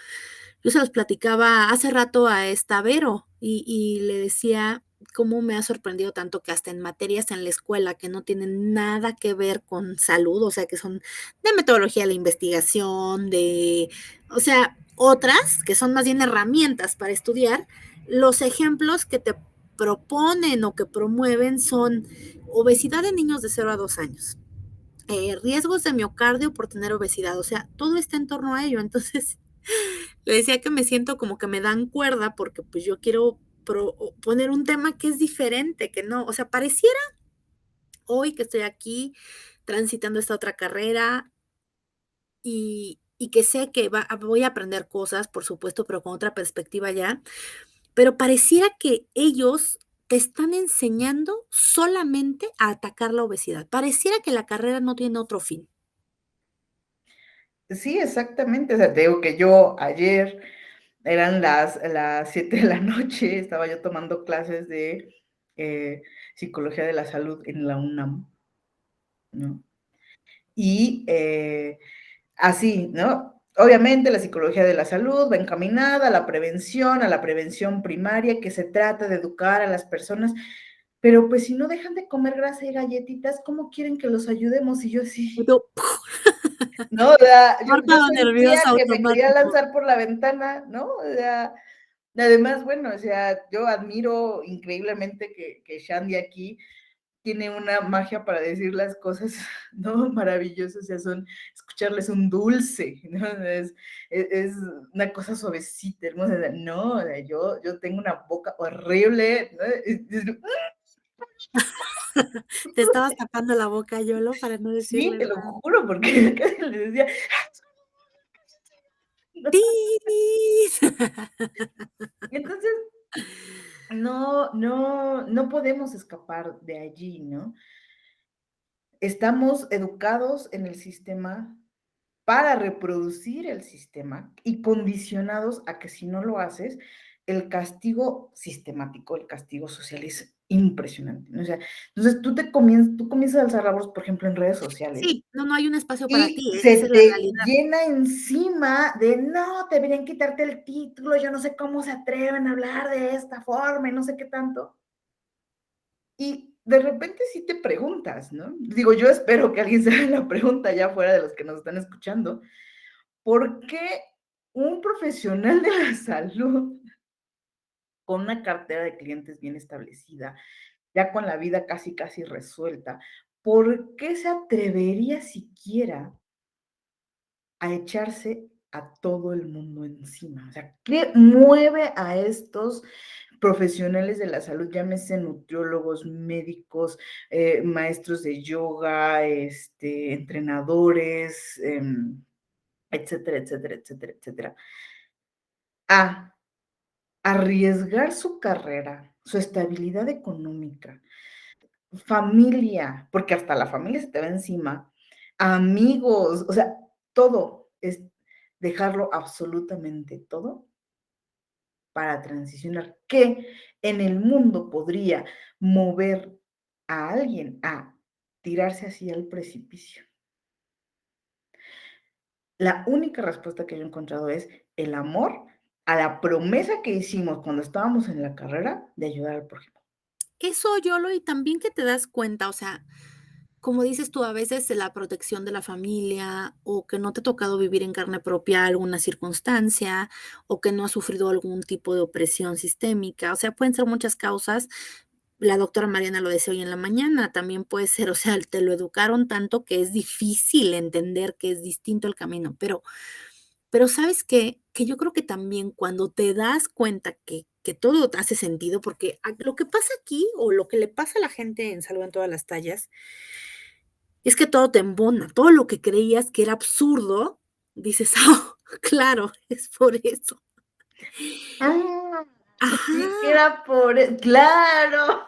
Yo se los platicaba hace rato a esta Vero, y le decía cómo me ha sorprendido tanto que hasta en materias en la escuela que no tienen nada que ver con salud, o sea, que son de metodología de la investigación, de, o sea, otras que son más bien herramientas para estudiar, los ejemplos que te proponen o que promueven son obesidad en niños de 0 a 2 años, riesgos de miocardio por tener obesidad, o sea, todo está en torno a ello. Entonces, le decía que me siento como que me dan cuerda porque, pues, yo quiero poner un tema que es diferente, que no, o sea, pareciera hoy que estoy aquí transitando esta otra carrera y que sé que voy a aprender cosas, por supuesto, pero con otra perspectiva ya, pero pareciera que ellos te están enseñando solamente a atacar la obesidad. Pareciera que la carrera no tiene otro fin. sí, exactamente. O sea, te digo que yo ayer eran las 7 de la noche, estaba yo tomando clases de psicología de la salud en la UNAM, ¿no? Y así, ¿no? Obviamente la psicología de la salud va encaminada a la prevención primaria, que se trata de educar a las personas, pero pues si no dejan de comer grasa y galletitas, ¿cómo quieren que los ayudemos? Y yo Y así, tú, ¿no? O sea, yo párpado sentía nervioso que me quería automático. lanzar por la ventana, ¿no? O sea, además, bueno, o sea, yo admiro increíblemente que Shandy aquí tiene una magia para decir las cosas, ¿no? Maravillosas, o sea, escucharles un dulce, ¿no? Es una cosa suavecita, hermosa, no, o sea, yo tengo una boca horrible, ¿no? Te estabas tapando la boca, Yolo, para no Sí, decirles te lo nada. juro, porque casi le decía, ¡Tis! y entonces, no podemos escapar de allí, ¿no? Estamos educados en el sistema para reproducir el sistema y condicionados a que si no lo haces, el castigo sistemático, el castigo social es impresionante, ¿no? O sea, entonces tú comienzas a alzar la voz, por ejemplo, en redes sociales Sí, no, no hay un espacio para y ti, esa se es la te realidad. llena encima de, no, deberían quitarte el título, yo no sé cómo se atreven a hablar de esta forma y no sé qué tanto. de repente sí te preguntas, ¿no? Digo, yo espero que alguien se haga la pregunta ya fuera de los que nos están escuchando, ¿por qué un profesional de la salud con una cartera de clientes bien establecida, ya con la vida casi, casi resuelta, por qué se atrevería siquiera a echarse a todo el mundo encima? O sea, ¿qué mueve a estos profesionales de la salud, llámese nutriólogos, médicos, maestros de yoga, entrenadores, etcétera, etcétera, etcétera, etcétera, a arriesgar su carrera, su estabilidad económica, familia, porque hasta la familia se te va encima, amigos, o sea, todo es dejarlo absolutamente todo para transicionar? ¿Qué en el mundo podría mover a alguien a tirarse así al precipicio? La única respuesta que yo he encontrado es el amor a la promesa que hicimos cuando estábamos en la carrera de ayudar al prójimo. Eso yo lo y también que te das cuenta, o sea, como dices tú, a veces la protección de la familia, o que no te ha tocado vivir en carne propia alguna circunstancia, o que no has sufrido algún tipo de opresión sistémica, o sea, pueden ser muchas causas. La doctora Mariana lo decía hoy en la mañana, también puede ser, o sea, te lo educaron tanto que es difícil entender que es distinto el camino, pero, ¿sabes qué? Que yo creo que también cuando te das cuenta que todo te hace sentido, porque lo que pasa aquí, o lo que le pasa a la gente en Salud en Todas las Tallas, es que todo te embona, todo lo que creías que era absurdo, dices: "Ah, claro, es por eso". Ah, sí que Ajá. era por claro.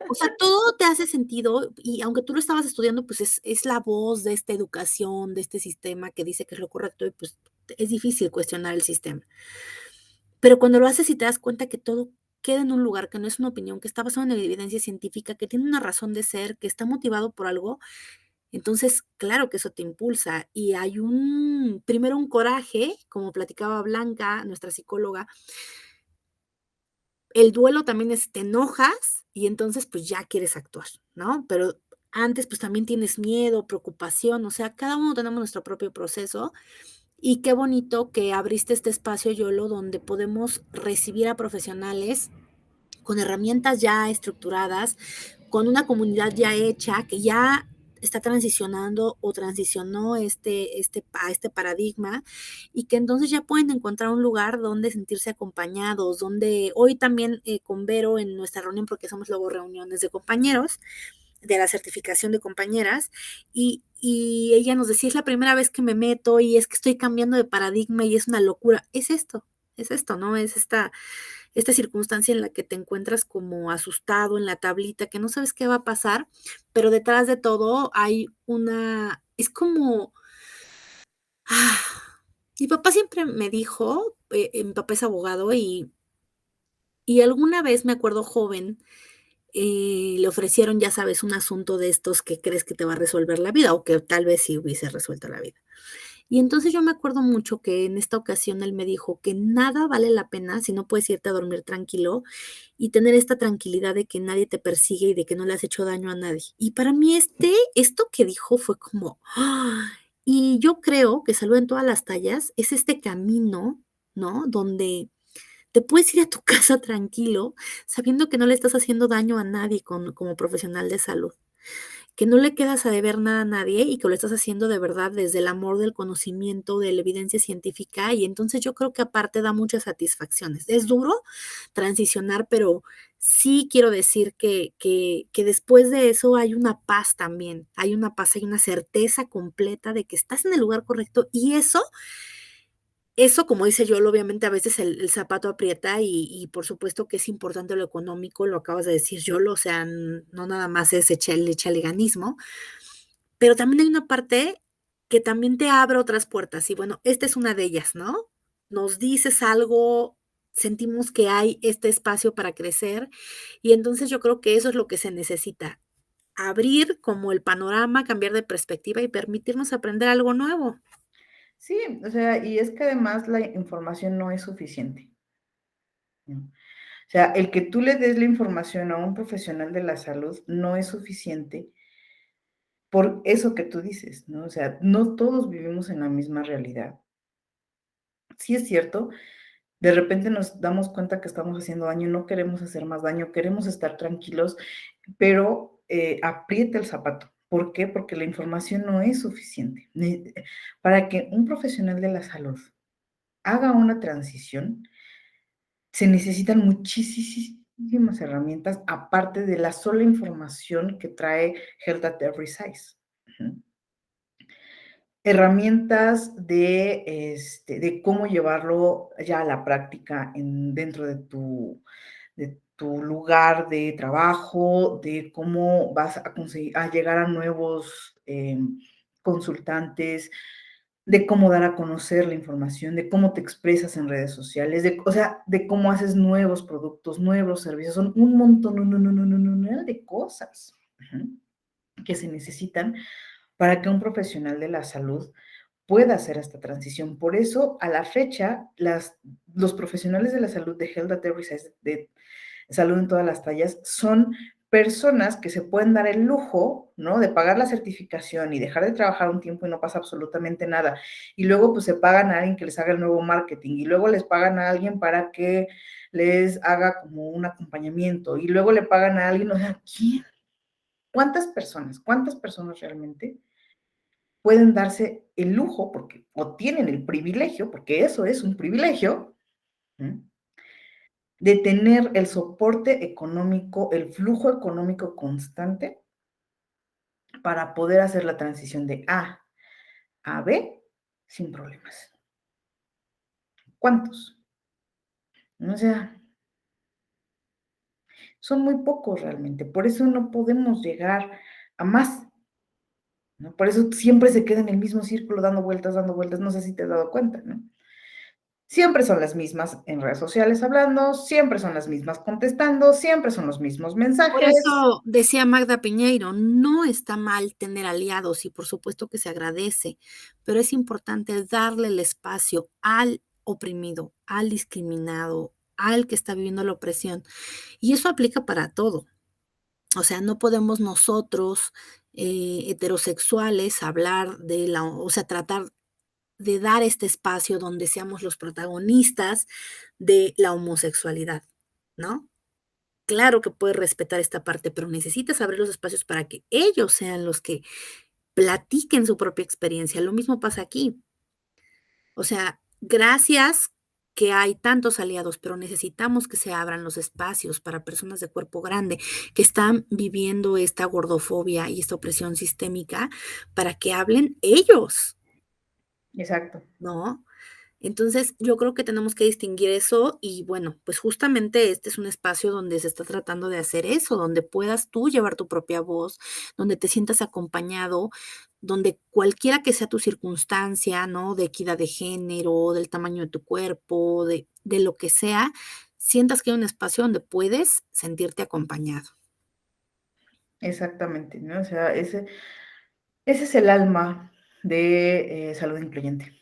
O sea, todo te hace sentido, y aunque tú lo estabas estudiando, pues, es la voz de esta educación, de este sistema que dice que es lo correcto, y pues, es difícil cuestionar el sistema. Pero cuando lo haces y te das cuenta que todo queda en un lugar, que no es una opinión, que está basado en evidencia científica, que tiene una razón de ser, que está motivado por algo, entonces, claro que eso te impulsa. Y hay primero un coraje, como platicaba Blanca, nuestra psicóloga, el duelo también es te enojas y entonces, pues, ya quieres actuar, ¿no? Pero antes, pues, también tienes miedo, preocupación, o sea, cada uno tenemos nuestro propio proceso, y qué bonito que abriste este espacio, YOLO, donde podemos recibir a profesionales con herramientas ya estructuradas, con una comunidad ya hecha, que ya está transicionando o transicionó a este paradigma, y que entonces ya pueden encontrar un lugar donde sentirse acompañados, donde hoy también, con Vero en nuestra reunión, porque somos luego reuniones de compañeros, de la certificación de compañeras, y ella nos decía: "Es la primera vez que me meto y es que estoy cambiando de paradigma y es una locura". Es esto, ¿no? Es esta circunstancia en la que te encuentras como asustado en la tablita, que no sabes qué va a pasar, pero detrás de todo hay una es como, ah, mi papá siempre me dijo, mi papá es abogado y alguna vez me acuerdo joven, le ofrecieron, ya sabes, un asunto de estos que crees que te va a resolver la vida, o que tal vez sí hubiese resuelto la vida. Y entonces yo me acuerdo mucho que en esta ocasión él me dijo que nada vale la pena si no puedes irte a dormir tranquilo y tener esta tranquilidad de que nadie te persigue y de que no le has hecho daño a nadie. Y para mí esto que dijo fue como, ¡ah! Y yo creo que Salud en Todas las Tallas es este camino, ¿no? Donde te puedes ir a tu casa tranquilo, sabiendo que no le estás haciendo daño a nadie como profesional de salud, que no le quedas a deber nada a nadie y que lo estás haciendo de verdad desde el amor del conocimiento, de la evidencia científica, y entonces yo creo que aparte da muchas satisfacciones. Es duro transicionar, pero sí quiero decir que después de eso hay una paz también, hay una paz, hay una certeza completa de que estás en el lugar correcto, y eso, como dice Yolo, obviamente a veces el zapato aprieta y por supuesto que es importante lo económico, lo acabas de decir, Yolo, o sea, no nada más es el chaleganismo, pero también hay una parte que también te abre otras puertas y bueno, esta es una de ellas, ¿no? Nos dices algo, sentimos que hay este espacio para crecer y entonces yo creo que eso es lo que se necesita, abrir como el panorama, cambiar de perspectiva y permitirnos aprender algo nuevo. Sí, o sea, y es que además la información no es suficiente, ¿no? O sea, el que tú le des la información a un profesional de la salud no es suficiente por eso que tú dices, ¿no? O sea, no todos vivimos en la misma realidad. Sí es cierto, de repente nos damos cuenta que estamos haciendo daño, no queremos hacer más daño, queremos estar tranquilos, pero aprieta el zapato. ¿Por qué? Porque la información no es suficiente. Para que un profesional de la salud haga una transición, se necesitan muchísimas herramientas, aparte de la sola información que trae Health at Every Size. Ujú. Herramientas de cómo llevarlo ya a la práctica dentro de tu lugar de trabajo, de cómo vas a conseguir, a llegar a nuevos consultantes, de cómo dar a conocer la información, de cómo te expresas en redes sociales, o sea, de cómo haces nuevos productos, nuevos servicios. Son un montón, de cosas, ujú, que se necesitan para que un profesional de la salud pueda hacer esta transición. Por eso, a la fecha, los profesionales de la salud de Health at Every Size, de salud en todas las tallas, son personas que se pueden dar el lujo, ¿no? De pagar la certificación y dejar de trabajar un tiempo y no pasa absolutamente nada. Y luego, pues, se pagan a alguien que les haga el nuevo marketing y luego les pagan a alguien para que les haga como un acompañamiento y luego le pagan a alguien, o sea, ¿quién? ¿Cuántas personas realmente pueden darse el lujo, porque, o tienen el privilegio, porque eso es un privilegio, ¿m? De tener el soporte económico, el flujo económico constante para poder hacer la transición de A a B sin problemas? ¿Cuántos? O sea, son muy pocos realmente, por eso no podemos llegar a más, ¿no? Por eso siempre se queda en el mismo círculo dando vueltas, no sé si te has dado cuenta, ¿no? Siempre son las mismas en redes sociales hablando, siempre son las mismas contestando, siempre son los mismos Por mensajes. eso decía Magda Piñeiro, no está mal tener aliados y por supuesto que se agradece, pero es importante darle el espacio al oprimido, al discriminado, al que está viviendo la opresión. Y eso aplica para todo. O sea, no podemos nosotros, heterosexuales, hablar de la o sea, tratar de dar este espacio donde seamos los protagonistas de la homosexualidad, ¿no? Claro que puedes respetar esta parte, pero necesitas abrir los espacios para que ellos sean los que platiquen su propia experiencia. Lo mismo pasa aquí. O sea, gracias que hay tantos aliados, pero necesitamos que se abran los espacios para personas de cuerpo grande que están viviendo esta gordofobia y esta opresión sistémica para que hablen ellos, Exacto, ¿no? Entonces, yo creo que tenemos que distinguir eso y bueno, pues justamente este es un espacio donde se está tratando de hacer eso, donde puedas tú llevar tu propia voz, donde te sientas acompañado, donde cualquiera que sea tu circunstancia, ¿no? De equidad de género, del tamaño de tu cuerpo, de lo que sea, sientas que hay un espacio donde puedes sentirte acompañado. exactamente, ¿no? O sea, ese es el alma de salud incluyente.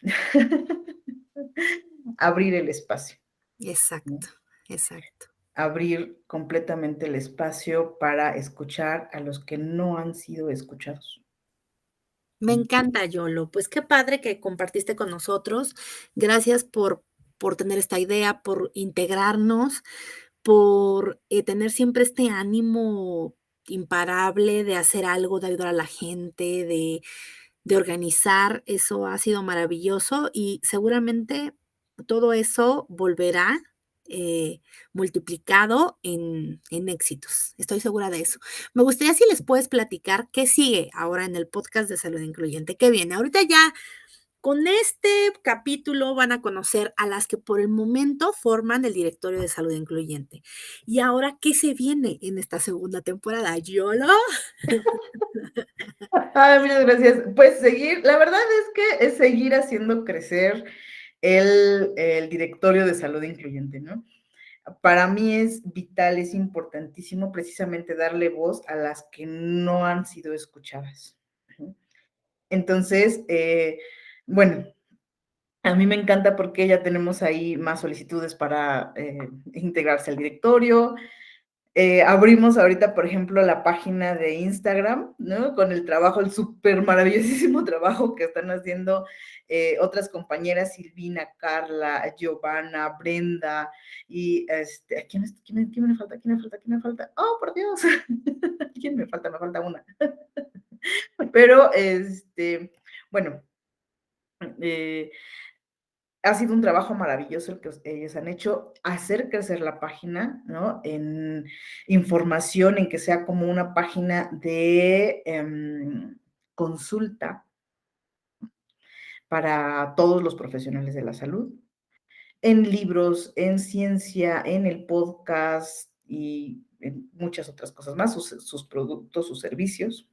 Abrir el espacio, ¿no? Exacto, exacto. Abrir completamente el espacio para escuchar a los que no han sido escuchados. Me encanta, Yolo. Pues qué padre que compartiste con nosotros. Gracias por tener esta idea, por integrarnos, por, tener siempre este ánimo imparable de hacer algo, de ayudar a la gente, de organizar. Eso ha sido maravilloso y seguramente todo eso volverá, eh, multiplicado en éxitos. Estoy segura de eso. Me gustaría si les puedes platicar qué sigue ahora en el podcast de Salud Incluyente, qué viene. Ahorita ya con este capítulo van a conocer a las que por el momento forman el directorio de Salud Incluyente. Y ahora, ¿qué se viene en esta segunda temporada? ¿Yolo? Ay, muchas gracias. Pues seguir, la verdad es que es seguir haciendo crecer el directorio de salud incluyente, ¿no? Para mí es vital, es importantísimo precisamente darle voz a las que no han sido escuchadas. Entonces, bueno, A mí me encanta porque ya tenemos ahí más solicitudes para integrarse al directorio. Abrimos ahorita, por ejemplo, la página de Instagram, ¿no? Con el trabajo, el súper maravillosísimo trabajo que están haciendo otras compañeras, Silvina, Carla, Giovanna, Brenda, y ¿quién me falta? ¿Quién me falta? ¿Quién me falta? ¡Oh, por Dios! ¿Quién me falta? Me falta una. Pero, bueno, eh, ha sido un trabajo maravilloso el que ellos han hecho, hacer crecer la página, ¿no? En información, en que sea como una página de consulta para todos los profesionales de la salud, en libros, en ciencia, en el podcast y en muchas otras cosas más, sus productos, sus servicios.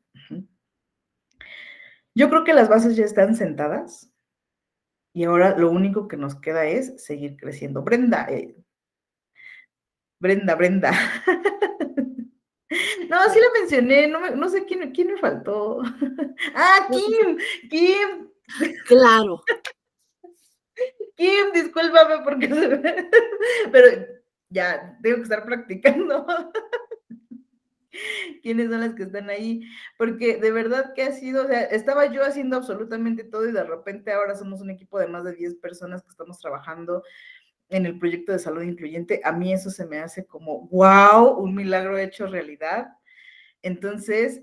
Yo creo que las bases ya están sentadas y ahora lo único que nos queda es seguir creciendo. Brenda. No, sí la mencioné, no sé quién me faltó. Ah, Kim, Claro. discúlpame porque pero ya tengo que estar practicando quiénes son las que están ahí, porque de verdad que ha sido, o sea, estaba yo haciendo absolutamente todo y de repente ahora somos un equipo de más de 10 personas que estamos trabajando en el proyecto de salud incluyente. A mí eso se me hace como, wow, un milagro hecho realidad. Entonces,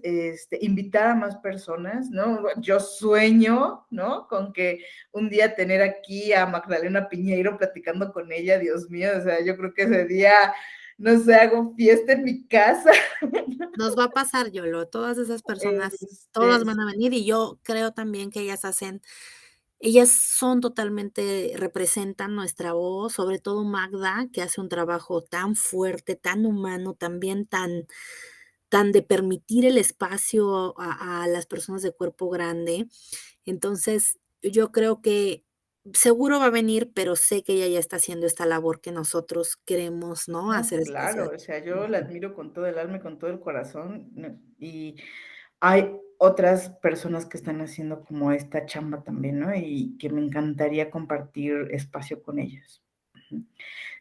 invitar a más personas, ¿no? Yo sueño, ¿no? Con que un día tener aquí a Magdalena Piñeiro platicando con ella, Dios mío, o sea, yo creo que ese día, no sé, hago fiesta en mi casa. Nos va a pasar, Yolo, todas esas personas, todas Este, van a venir y yo creo también que ellas son totalmente representan nuestra voz, sobre todo Magda, que hace un trabajo tan fuerte, tan humano, también tan de permitir el espacio a las personas de cuerpo grande. Entonces, yo creo que seguro va a venir, pero sé que ella ya está haciendo esta labor que nosotros queremos, ¿no? no, Hacer claro, especial. o sea, yo la Ujú. admiro con todo el alma y con todo el corazón, ¿no? Y hay otras personas que están haciendo como esta chamba también, ¿no? Y que me encantaría compartir espacio con ellos. Ujú.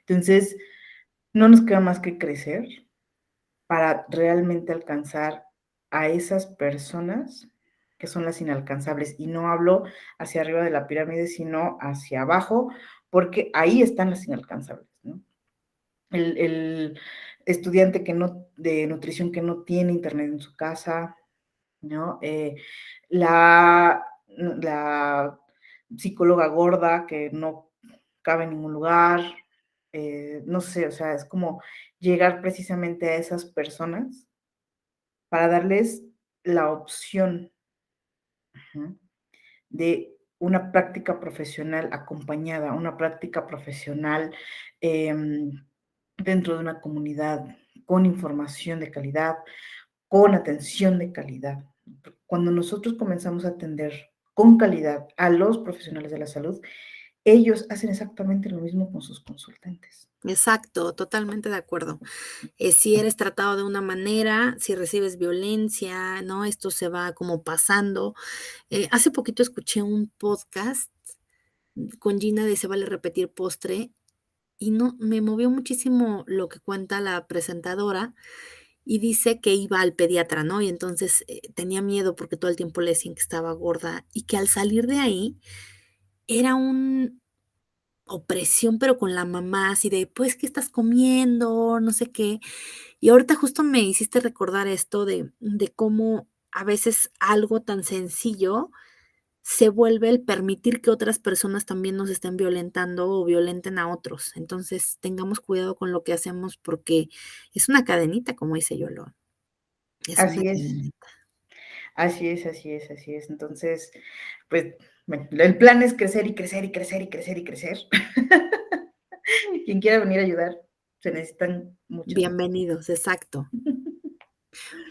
Entonces, no nos queda más que crecer para realmente alcanzar a esas personas que son las inalcanzables. Y no hablo hacia arriba de la pirámide, sino hacia abajo, porque ahí están las inalcanzables, ¿no? El estudiante que no, de nutrición que no tiene internet en su casa, ¿no? La psicóloga gorda que no cabe en ningún lugar, no sé, o sea, es como llegar precisamente a esas personas para darles la opción, ujú, de una práctica profesional acompañada, una práctica profesional dentro de una comunidad con información de calidad, con atención de calidad. Cuando nosotros comenzamos a atender con calidad a los profesionales de la salud, ellos hacen exactamente lo mismo con sus consultantes. Exacto, totalmente de acuerdo. Si eres tratado de una manera, si recibes violencia, ¿no? Esto se va como pasando. Hace poquito escuché un podcast con Gina de Se vale repetir postre y no me movió muchísimo lo que cuenta la presentadora y dice que iba al pediatra, ¿no? Y entonces, tenía miedo porque todo el tiempo le decían que estaba gorda y que al salir de ahí era un opresión, pero con la mamá, así de: "Pues, ¿qué estás comiendo?", no sé qué. Y ahorita justo me hiciste recordar esto de cómo a veces algo tan sencillo se vuelve el permitir que otras personas también nos estén violentando o violenten a otros. Entonces, tengamos cuidado con lo que hacemos porque es una cadenita, como dice Yolo, es una Así es, cadenita. así es, así es, así es. Entonces, pues, bueno, el plan es crecer y crecer y crecer y crecer y crecer. Quien quiera venir a ayudar, se necesitan muchas manos. Bienvenidos, exacto.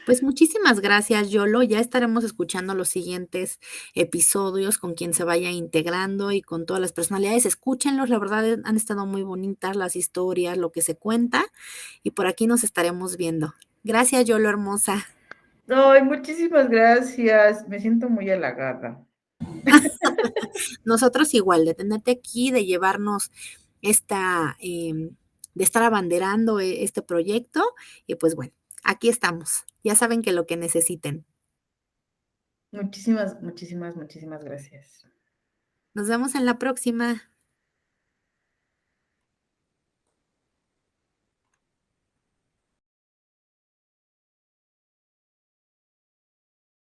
Pues muchísimas gracias, Yolo. Ya estaremos escuchando los siguientes episodios con quien se vaya integrando y con todas las personalidades. Escúchenlos, la verdad han estado muy bonitas las historias, lo que se cuenta, y por aquí nos estaremos viendo. Gracias, Yolo hermosa. Ay, muchísimas gracias. Me siento muy halagada. Nosotros igual, de tenerte aquí, de llevarnos de estar abanderando este proyecto y pues bueno, aquí estamos. Ya saben que lo que necesiten. Muchísimas, muchísimas, muchísimas gracias. Nos vemos en la próxima.